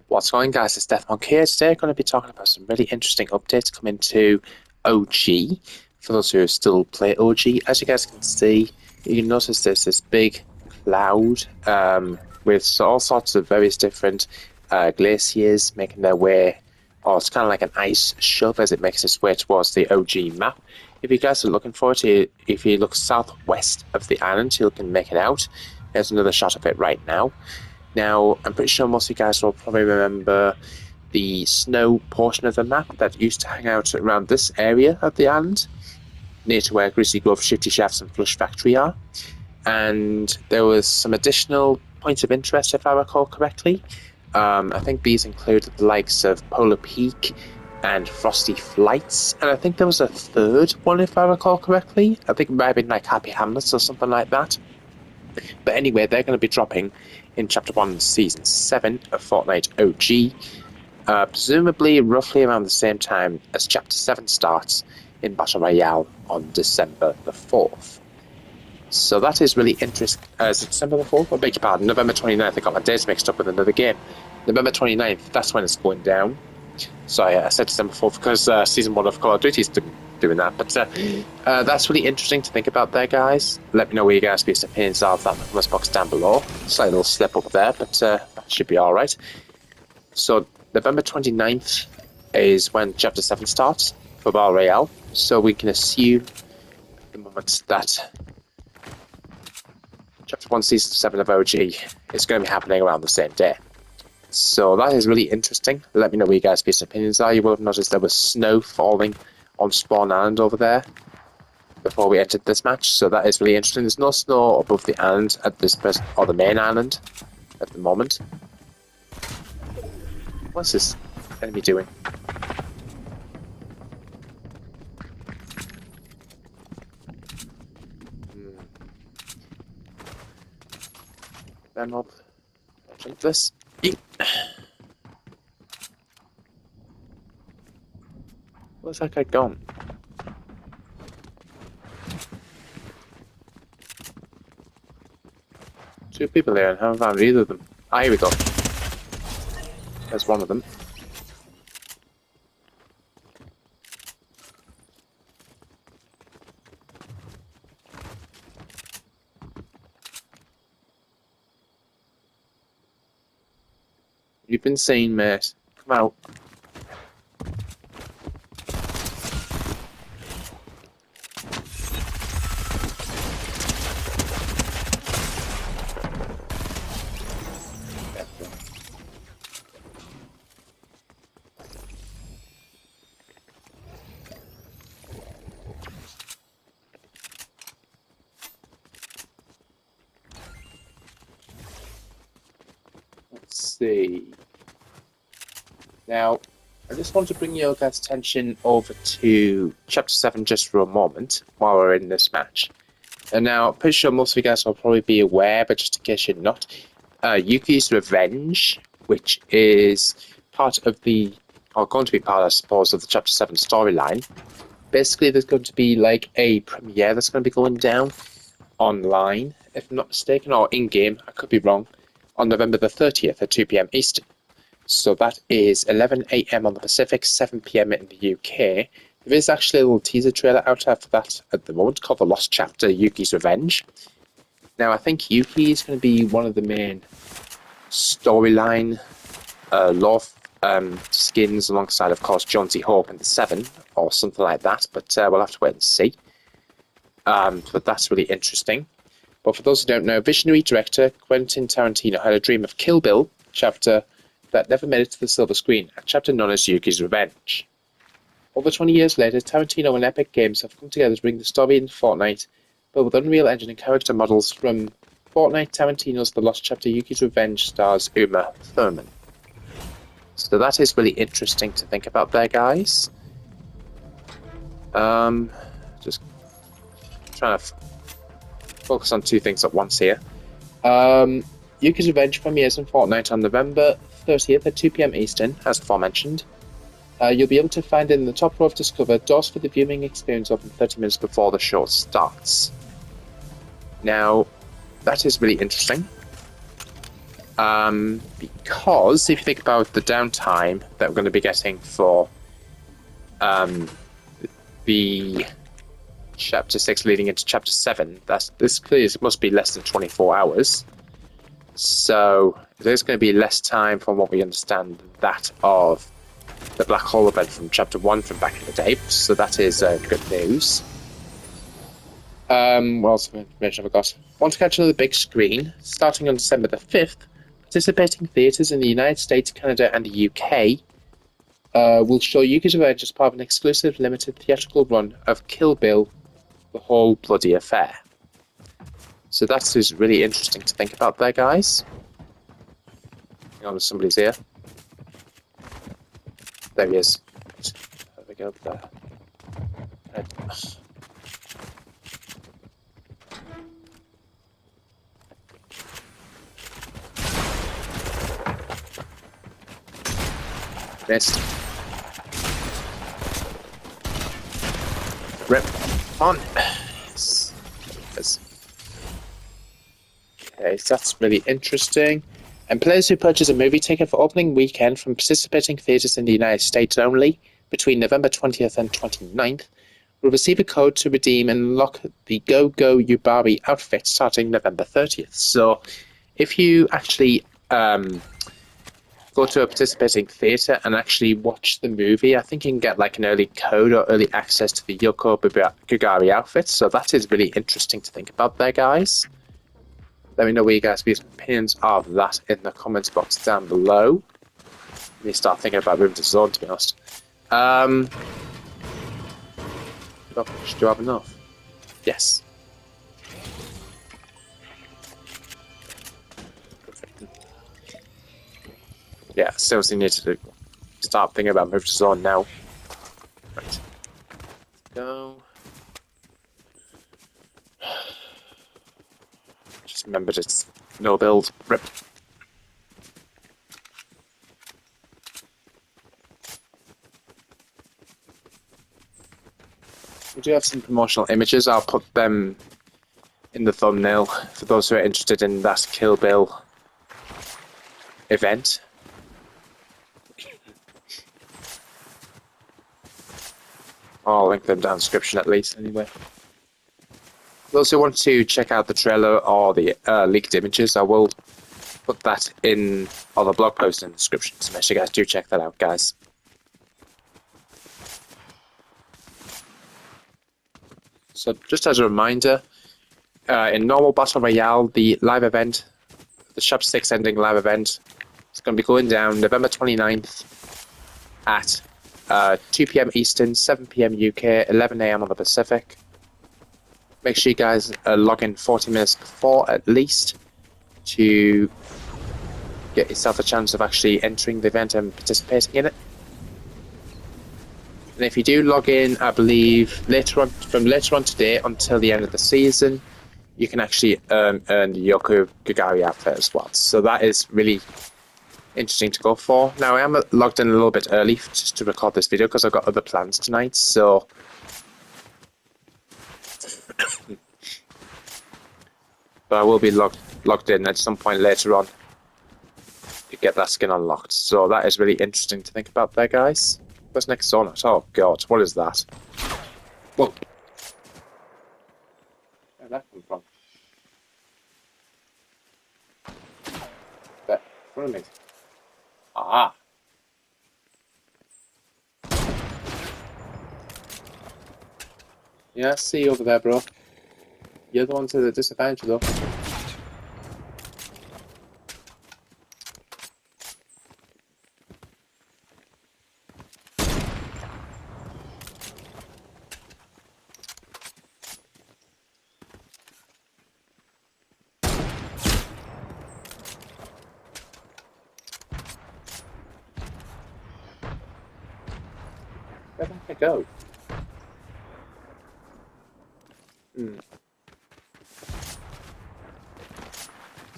What's going on, guys? It's Deathmonk here. Today I'm going to be talking about some really interesting updates coming to OG. For those who still play OG, as you guys can see, you can notice there's this big cloud with all sorts of various different glaciers making their way, or it's kind of like an ice shelf as it makes its way towards the OG map. If you guys are looking for it, if you look southwest of the island, you can make it out. There's another shot of it right now. Now, I'm pretty sure most of you guys will probably remember the snow portion of the map that used to hang out around this area of the island, near to where Grizzly Grove, Shifty Shafts and Flush Factory are. And there was some additional points of interest, if I recall correctly. I think these included the likes of Polar Peak and Frosty Flights, and I think there was a third one, if I recall correctly. I think it might have been like Happy Hamlets or something like that. But anyway, they're going to be dropping in Chapter 1, Season 7 of Fortnite OG, presumably roughly around the same time as Chapter 7 starts in Battle Royale on December the 4th. So that is really interesting. Is it December the 4th? I beg your pardon, November 29th. I got my days mixed up with another game. November 29th, that's when it's going down. Sorry, I said December 4th because Season 1 of Call of Duty is doing that. But that's really interesting to think about there, guys. Let me know where you guys' opinions are of that in the comments box down below. Slight little slip up there, but that should be alright. So, November 29th is when Chapter 7 starts for Battle Royale. So we can assume at the moment that Chapter 1, Season 7 of OG is going to be happening around the same day. So that is really interesting. Let me know what you guys' opinions are. You will have noticed there was snow falling on Spawn Island over there before we entered this match, so that is really interesting. There's no snow above the island at this present, or the main island at the moment. What's this enemy doing? Then I'll jump this. Eat. Where's that guy gone? Two people there and haven't found either of them. Ah, here we go. There's one of them. You've been seen, mate. Come out. Let's see. Now, I just want to bring your guys' attention over to Chapter 7 just for a moment while we're in this match. And now, I'm pretty sure most of you guys will probably be aware, but just in case you're not, YUKI'S Revenge, which is part of the, or going to be part, I suppose, of the Chapter 7 storyline. Basically, there's going to be like a premiere that's going to be going down online, if I'm not mistaken, or in-game, I could be wrong, on November the 30th at 2 PM Eastern. So that is 11 AM on the Pacific, 7 PM in the UK. There is actually a little teaser trailer out there for that at the moment called The Lost Chapter, YUKI'S Revenge. Now, I think Yuki is going to be one of the main storyline lore skins alongside, of course, Jonesy Hope in the 7 or something like that, but we'll have to wait and see. But that's really interesting. But for those who don't know, visionary director Quentin Tarantino had a dream of Kill Bill chapter that never made it to the silver screen, a chapter known as YUKI'S Revenge. Over 20 years later, Tarantino and Epic Games have come together to bring the story into Fortnite, but with Unreal Engine and character models from Fortnite. Tarantino's The Lost Chapter YUKI'S Revenge stars Uma Thurman. So that is really interesting to think about there, guys. Just trying to focus on two things at once here. YUKI'S Revenge premieres in Fortnite on November 30th at 2 PM Eastern, as aforementioned. You'll be able to find in the top row of Discover, doors for the viewing experience open 30 minutes before the show starts. Now, that is really interesting. Because if you think about the downtime that we're going to be getting for the chapter 6 leading into chapter 7, this clearly must be less than 24 hours. So there's going to be less time from what we understand that of the black hole event from chapter 1 from back in the day. So that is good news. What else information have I got? Want to catch another big screen? Starting on December the 5th, participating theatres in the United States, Canada, and the UK will show YUKI'S Revenge as part of an exclusive limited theatrical run of Kill Bill, the whole bloody affair. So that is really interesting to think about there, guys. Hang on, somebody's here. There he is. There we go, there. Missed. Rip on. Yes. Okay, so that's really interesting. And players who purchase a movie ticket for opening weekend from participating theatres in the United States only between November 20th and 29th will receive a code to redeem and unlock the Go Go Yubari outfit starting November 30th. So if you actually go to a participating theatre and actually watch the movie, I think you can get like an early code or early access to the Yoko Gugari outfit. So that is really interesting to think about there, guys. Let me know what you guys' opinions are of that in the comments box down below. Let me start thinking about moving to Zone, to be honest. Should you have enough? Yes. Yeah, seriously need to start thinking about moving to Zone now. Right. Go. Just remembered it's no build. Rip. We do have some promotional images. I'll put them in the thumbnail for those who are interested in that Kill Bill event. I'll link them down in the description at least, anyway. Those who want to check out the trailer or the leaked images, I will put that in on the blog post in the description, so make sure you guys do check that out, guys. So just as a reminder, in normal Battle Royale, the live event, the Chapter 6 ending live event, is going to be going down November 29th at 2 PM Eastern, 7 PM UK, 11 AM on the Pacific. Make sure you guys log in 40 minutes before at least to get yourself a chance of actually entering the event and participating in it. And if you do log in, I believe from later on today until the end of the season, you can actually earn the Yoko Gugari outfit as well. So that is really interesting to go for. Now I am logged in a little bit early just to record this video because I've got other plans tonight. So but I will be logged in at some point later on to get that skin unlocked. So that is really interesting to think about there, guys. Where's next on it? Oh god, what is that? Whoa. Where'd that come from? There, in front of me. Ah. Yeah, I see you over there, bro. You're the one to the disadvantage, though. Where did I go?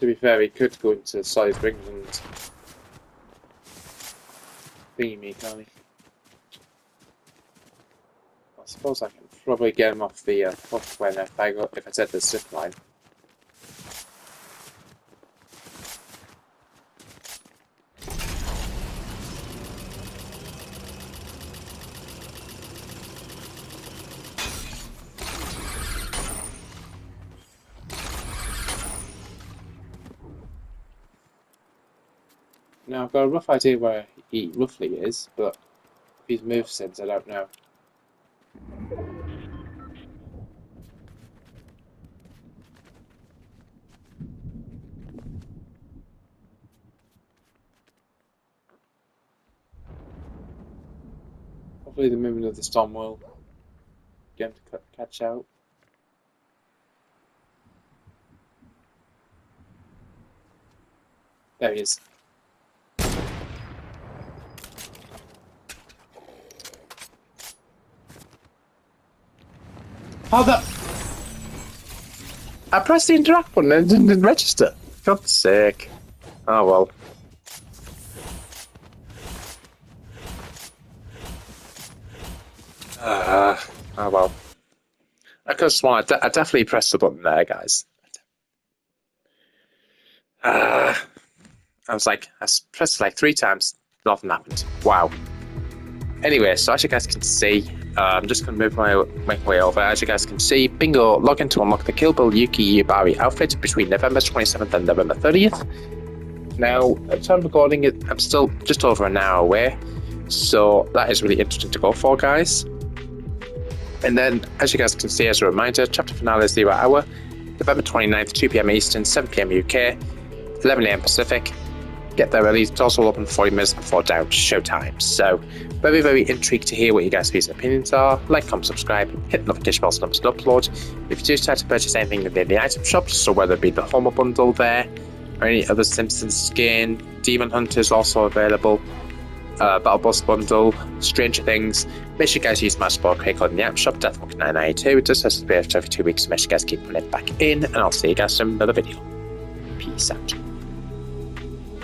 To be fair, he could go into side rings and thingy me, can't he? I suppose I can probably get him off the hook if I set the zip line. Now, I've got a rough idea where he roughly is, but if he's moved since, I don't know. Hopefully the movement of the storm will get him to catch out. There he is. How the... I pressed the interact button and it didn't register. God's sake. Oh well. Oh well. I could have sworn I definitely pressed the button there, guys. I was like, I pressed it like 3 times, nothing happened. Wow. Anyway, so as you guys can see, I'm just going to make my way over. As you guys can see, bingo, log in to unlock the Kill Bill Yuki Yubari outfit between November 27th and November 30th. Now, at the time of recording it, I'm still just over an hour away, so that is really interesting to go for, guys. And then, as you guys can see, as a reminder, chapter finale is 0 hour, November 29th, 2 PM Eastern, 7 PM UK, 11 AM Pacific. Get there early. It's also open 40 minutes before down showtime. So, very, very intrigued to hear what you guys' views and opinions are. Like, comment, subscribe, hit the notification bell so numbers to upload. If you do decide to purchase anything in the item shop, so whether it be the Homer bundle there, or any other Simpsons skin, Demon Hunters also available, Battle Bus bundle, Stranger Things, make sure you guys use my support code in the app shop, DeathWalker992. It does have to be every 2 weeks, so make sure you guys keep putting it back in, and I'll see you guys in another video. Peace out.